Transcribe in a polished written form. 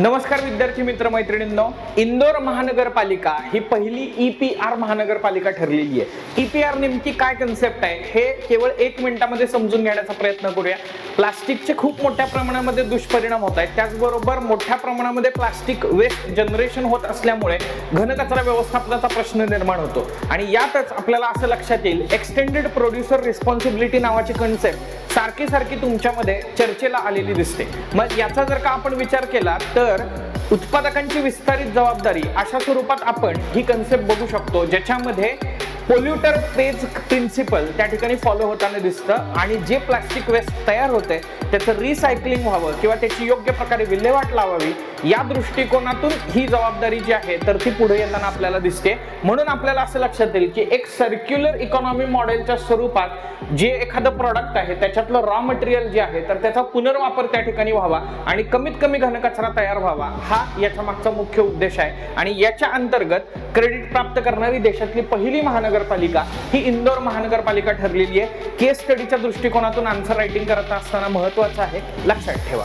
नमस्कार विद्यार्थी मित्र मैत्रिणींनो, इंदोर महानगरपालिका ही पहिली EPR महानगरपालिका ठरलेली आहे। EPR नेमकी काय कन्सेप्ट आहे हे केवळ 1 मिनिटामध्ये समजून घेण्याचा प्रयत्न करूया। प्लास्टिकचे खूप मोठ्या प्रमाणामध्ये दुष्परिणाम होत आहेत, त्याचबरोबर मोठ्या प्रमाणामध्ये प्लास्टिक वेस्ट जनरेशन होत असल्यामुळे घनकचरा व्यवस्थापनाचा प्रश्न निर्माण होतो आणि यातच आपल्याला असं लक्षात येईल एक्सटेंडेड प्रोड्युसर रिस्पॉन्सिबिलिटी नावाची कन्सेप्ट सारखी तुमच्यामध्ये चर्चेला आलेली दिसते। मग याचा जर का आपण विचार केला तर उत्पादकांची विस्तारित जबाबदारी अशा स्वरूपात आपण ही कन्सेप्ट बघू शकतो, ज्याच्यामध्ये पोल्युटर पेज प्रिन्सिपल त्या ठिकाणी फॉलो होताना दिसतं आणि जे प्लास्टिक वेस्ट तयार होते त्याचं रिसायकलिंग व्हावं किंवा त्याची योग्य प्रकारे विल्हेवाट लावावी या दृष्टिकोनातून ही जबाबदारी जी आहे तर ती पुढे येताना आपल्याला दिसते। म्हणून आपल्याला असं लक्षात येईल की एक सर्क्युलर इकॉनॉमी मॉडेलच्या स्वरूपात जे एखादं प्रोडक्ट आहे त्याच्यातलं रॉ मटेरियल जे आहे तर त्याचा पुनर्वापर त्या ठिकाणी व्हावा आणि कमीत कमी घनकचरा तयार व्हावा, हा याच्या मागचा मुख्य उद्देश आहे। आणि याच्या अंतर्गत क्रेडिट प्राप्त करणारी देशातली पहिली महानगरपालिका ही इंदोर महानगरपालिका ठरलेली आहे। केस स्टडीच्या दृष्टिकोनातून आन्सर रायटिंग करत असताना महत्त्वाचं आहे, लक्षात ठेवा।